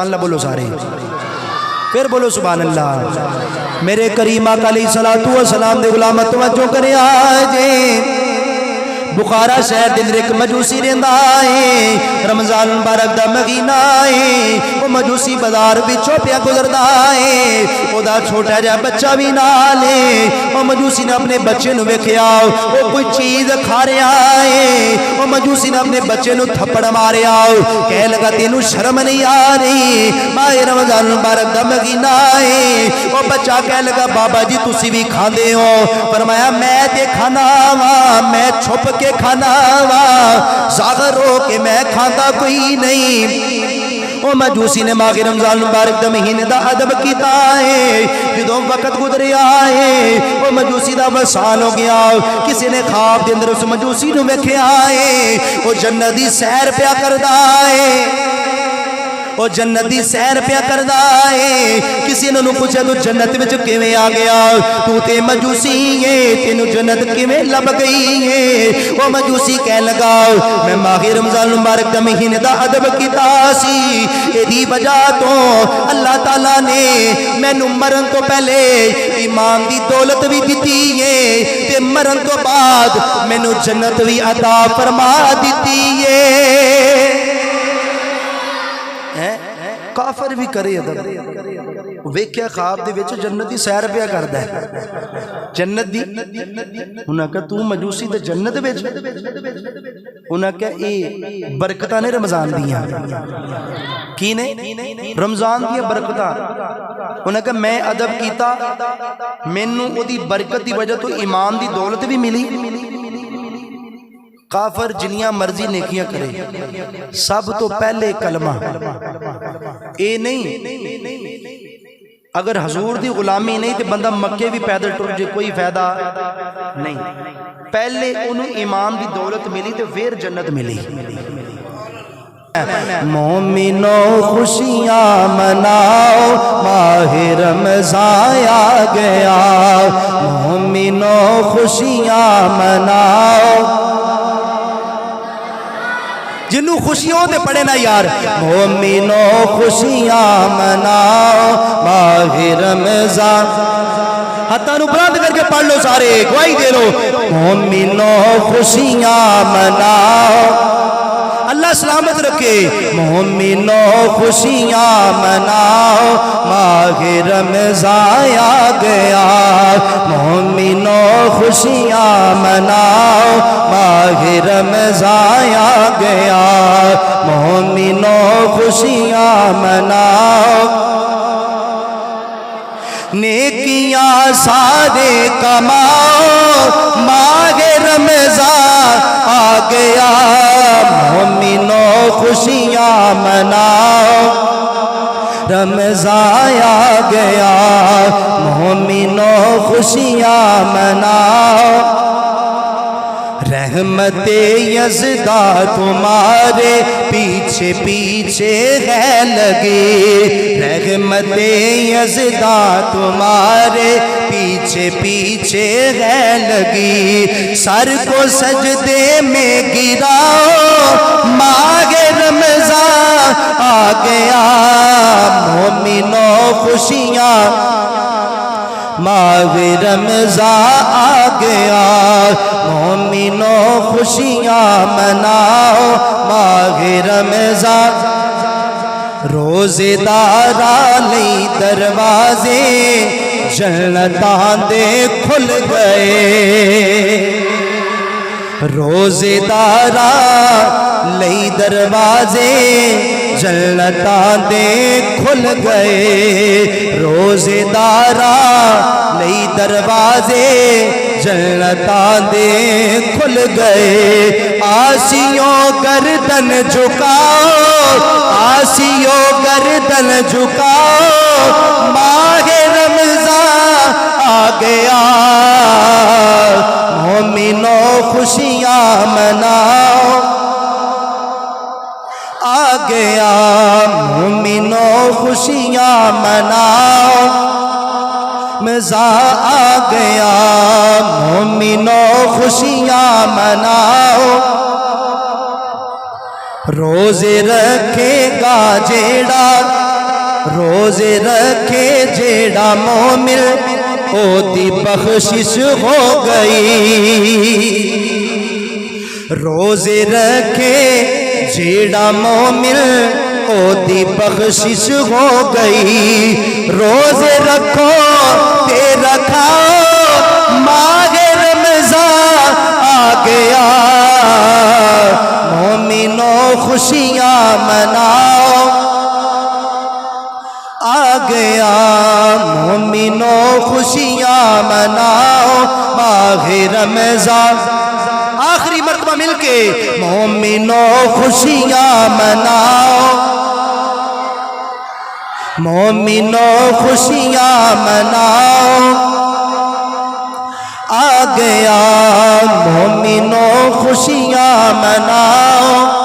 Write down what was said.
अल्लाह बोलो सारे, फिर बोलो सुभान अल्लाह। मेरे करीम आका अलैहिस्सलातु वस्सलाम दे गुलाम तवज्जो करे आजे बुखारा शहर दिन एक मजूसी रहंदा है। रमजान मुबारक दा महीना है। वो मजूसी बाजार विचों पिया गुजरदा है। ओदा छोटा जिहा बच्चा भी नाल है। वो मजूसी ने अपने बच्चे नूं वेखिया, वो कोई चीज खा रहा है। वो मजूसी ने अपने बच्चे नूं थप्पड़ मारिया, कह लगा तेनू शर्म नहीं आ रही, माए रमजान मुबारक दा महीना है। वो बच्चा कह लगा बाबा जी तुसी भी खांदे हो। फरमाया मैं ते खाना वा, मैं छुप के खाना वा, जागर हो के मैं खाता कोई नहीं। ओ मजूसी ने मागे रमजान मुबारक दा महीने दा अदब कीता है। जो वक्त गुजरिया है वो मजूसी दा वसाल हो गया। किसी ने ख्वाब के अंदर उस मजूसी नूं वेखिया है। वो जन्नत दी सैर पिया करदा है। वो जन्नत दी सैर पिया करदा है। किसी ने पूछा तू जन्नत विच किवें आ गया, तू ते मजूसी है, तेनू जन्नत किवें लब गई है। वो मजूसी कह लगा मैं माहे रमजान मुबारक दा महीने दा अदब कीता सी, एदी वजह तो अल्लाह ताला ने मैनू मरन तो पहले ईमान दी दौलत भी दी है, ते मरन तो बाद मैनू जन्नत भी अता फरमा दी है। काफर भी करे अदब, वेख्या ख्वाब दे विच जन्नत दी सैर पिया करदा है। जन्नत दी उन्हां कहा तू मजूसी ते जन्नत विच, उन्हां कहा ए बरकतां ने रमजान दियां। की ने रमजान दी बरकतां। उन्हां कहा मैं अदब कीता, मैनू ओदी बरकत दी वजह तो ईमान दी दौलत भी मिली। काफर जिन्नियां मर्जी नेकियां करे, सब तो पहले कलमा। ए नहीं अगर हजूर दी गुलामी नहीं तो बंदा मक्के भी पैदल टुर जे, कोई फायदा नहीं। पहले उन्हें ईमान दी दौलत मिली तो फिर जन्नत मिली। मोमिनो खुशियां मनाओ, माहे रमज़ान आ गया। मोमिनो खुशियां मनाओ, जिन्हों खुशियों दे पड़े ना यार। मोमिनो खुशियां मनाओ, माहे रमज़ान। हाथों नूं बुलंद करके पढ़ लो सारे, गवाही दे लो। मोमिनो खुशियां मनाओ, अल्लाह सलामत रखे। मोमिनो खुशियां मनाओ, माहे रमज़ान आ गया। मोमिनो खुशियां मनाओ, माहे रमज़ान आ गया। मोमिनो खुशियां मनाओ, नेकियां सारे कमाओ, माहे रमज़ान आ गया। मोमिनो खुशियां मनाओ, रमज़ान आ गया। मोमिनो खुशियां मनाओ, रहमते यज़दा तुम्हारे पीछे पीछे है लगी। रहमते यज़दा तुम्हारे पीछे पीछे है लगी। सर को सजदे में गिराओ, माहे रमज़ान आ गया। मोमिनो खुशियां, माहे रमज़ान आ गया। मोमिनो खुशियां मनाओ, माहे रमज़ान। रोज़ेदारा लई दरवाजे जन्नतां दे खुल गए। रोज़ेदारा लई दरवाजे जन्नतां दे खुल गए। रोज़ेदारा लई दरवाजे जन्नतां दे खुल गए। आसियों गर्दन झुकाओ, आसियों गर्दन झुकाओ, माहे रमज़ान आ गया। मोमिनो खुशियां मनाओ, आ गया। मोमिनो खुशियां मनाओ, मज़ा आ गया। मोमिनो खुशियां मनाओ, रोज़े रखेगा जेड़ा रोजे रखे जेड़ा मोमिन ओदी बख्शिश हो गई। रोजे रखे जेड़ा मोमिन ओदी बख्शिश हो गई। रोजे रखो ते रखाओ माहे रमज़ान आ गया। मोमिनो खुशियां मनाओ आ गया। मोमिनो खुशियां मनाओ माहे रमज़ान। आखिरी मर्तबा मिलके मोमिनो खुशियां मनाओ। मोमिनो खुशियां मनाओ आ गया। मोमिनो खुशियां मनाओ।